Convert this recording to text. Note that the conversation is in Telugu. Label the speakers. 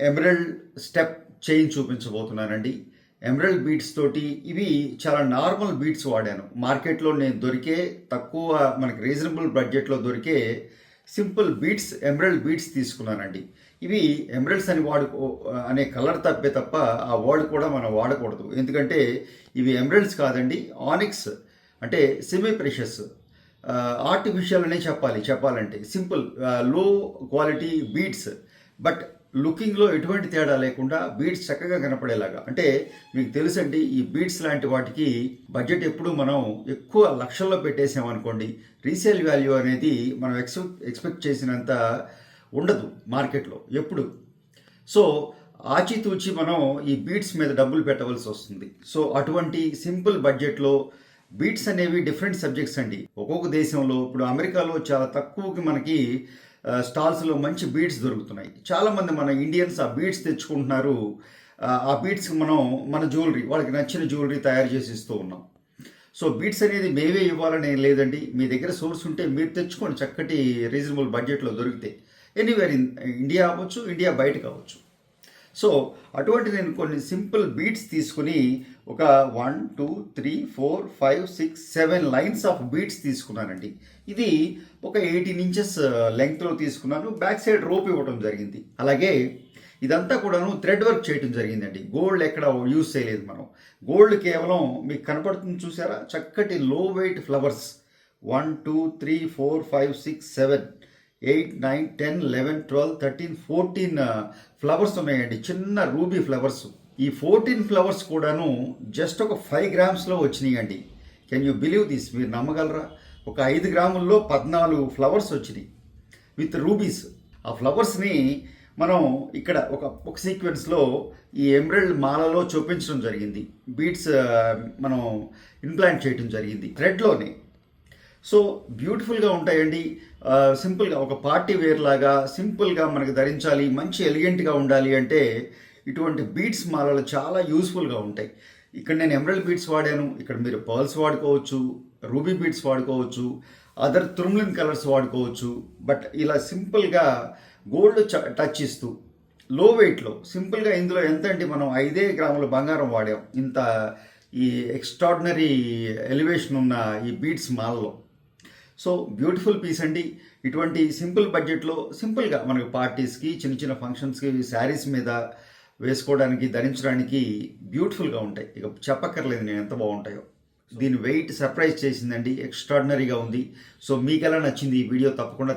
Speaker 1: ఎమరల్డ్ స్టెప్ చైన్ చూపించబోతున్నానండి. ఎమరల్డ్ బీడ్స్ తోటి ఇవి చాలా నార్మల్ బీడ్స్ వాడాను. మార్కెట్లో నేను దొరికే తక్కువ మనకి రీజనబుల్ బడ్జెట్లో దొరికే సింపుల్ బీడ్స్ ఎమరల్డ్ బీడ్స్ తీసుకున్నానండి. ఇవి ఎమరల్డ్స్ అని అనే కలర్ తప్ప ఆ వర్డ్ కూడా మనం వాడకూడదు. ఎందుకంటే ఇవి ఎమరల్డ్స్ కాదండి, ఆనిక్స్ అంటే సెమీ ప్రెషస్ ఆర్టిఫిషియల్ అనే చెప్పాలంటే సింపుల్ లో క్వాలిటీ బీడ్స్. బట్ లుకింగ్లో ఎటువంటి తేడా లేకుండా బీడ్స్ చక్కగా కనపడేలాగా. అంటే మీకు తెలుసండి, ఈ బీడ్స్ లాంటి వాటికి బడ్జెట్ ఎప్పుడు మనం ఎక్కువ లక్షల్లో పెట్టేసామనుకోండి, రీసేల్ వాల్యూ అనేది మనం ఎక్స్పెక్ట్ చేసినంత ఉండదు మార్కెట్లో ఎప్పుడు. సో ఆచితూచి మనం ఈ బీడ్స్ మీద డబ్బులు పెట్టవలసి వస్తుంది. సో అటువంటి సింపుల్ బడ్జెట్లో బీడ్స్ అనేవి డిఫరెంట్ సబ్జెక్ట్స్ అండి. ఒక్కొక్క దేశంలో ఇప్పుడు అమెరికాలో చాలా తక్కువకి మనకి స్టాల్స్లో మంచి బీడ్స్ దొరుకుతున్నాయి. చాలామంది మన ఇండియన్స్ ఆ బీడ్స్ తెచ్చుకుంటున్నారు. ఆ బీడ్స్ మనం మన జ్యువెలరీ, వాళ్ళకి నచ్చిన జ్యువెలరీ తయారు చేసి ఇస్తూ ఉన్నాం. సో బీడ్స్ అనేది మేవే ఇవ్వాలని ఏం లేదండి. మీ దగ్గర సోర్స్ ఉంటే మీరు తెచ్చుకోండి, చక్కటి రీజనబుల్ బడ్జెట్లో దొరికితే. ఎనీవేర్ ఇండియా అవ్వచ్చు, ఇండియా బయట కావచ్చు. సో అటువంటి నేను కొన్ని సింపుల్ బీడ్స్ తీసుకుని ఒక 1 2 3 4 5 6 7 లైన్స్ ఆఫ్ బీడ్స్ తీసుకున్నానండి. ఇది ఒక 18 ఇంచెస్ లెంగ్త్లో తీసుకున్నాను. బ్యాక్ సైడ్ రోప్ ఇవ్వడం జరిగింది. అలాగే ఇదంతా కూడాను థ్రెడ్ వర్క్ చేయడం జరిగిందండి. గోల్డ్ ఎక్కడ యూజ్ చేయలేదు మనం. గోల్డ్ కేవలం మీకు కనపడుతుంది చూసారా, చక్కటి లో వెయిట్ ఫ్లవర్స్ 1 2 3 4 5 6 7 8 9 10 11 12 13 14 ఫ్లవర్స్ ఉన్నాయండి, చిన్న రూబీ ఫ్లవర్స్. ఈ 14 ఫ్లవర్స్ కూడాను జస్ట్ ఒక 5 గ్రామ్స్లో వచ్చినాయండి. Can you believe this? మీరు నమ్మగలరా? ఒక 5 గ్రాముల్లో 14 ఫ్లవర్స్ వచ్చినాయి విత్ రూబీస్. ఆ ఫ్లవర్స్ని మనం ఇక్కడ ఒక సీక్వెన్స్లో ఈ ఎమరల్డ్ మాలలో చూపించడం జరిగింది. బీడ్స్ మనం ఇంప్లాంట్ చేయడం జరిగింది థ్రెడ్లోనే. సో బ్యూటిఫుల్గా ఉంటాయండి. సింపుల్గా ఒక పార్టీ వేర్ లాగా సింపుల్గా మనకు ధరించాలి, మంచి ఎలిగెంట్గా ఉండాలి అంటే ఇటువంటి బీడ్స్ మాలలు చాలా యూస్ఫుల్గా ఉంటాయి. ఇక్కడ నేను ఎమరల్డ్ బీడ్స్ వాడాను. ఇక్కడ మీరు పర్ల్స్ వాడుకోవచ్చు, రూబీ బీడ్స్ వాడుకోవచ్చు, అదర్ తుర్మ్లిన్ కలర్స్ వాడుకోవచ్చు. బట్ ఇలా సింపుల్గా గోల్డ్ టచ్ ఇస్తూ లో వెయిట్లో సింపుల్గా ఇందులో ఎంత అంటే మనం 5 గ్రాముల బంగారం వాడాం ఇంత ఈ ఎక్స్ట్రాడినరీ ఎలివేషన్ ఉన్న ఈ బీడ్స్ మాల్లో. సో బ్యూటిఫుల్ పీస్ అండి. ఇటువంటి సింపుల్ బడ్జెట్లో సింపుల్గా మనకు పార్టీస్కి, చిన్న చిన్న ఫంక్షన్స్కి, శారీస్ మీద వేసుకోవడానికి, ధరించడానికి బ్యూటిఫుల్గా ఉంటాయి. ఇక చెప్పక్కర్లేదు నేను ఎంత బాగుంటాయో. దీని వెయిట్ సర్ప్రైజ్ చేసిందండి, ఎక్స్ట్రాడినరీగా ఉంది. సో మీకు ఎలా నచ్చింది ఈ వీడియో తప్పకుండా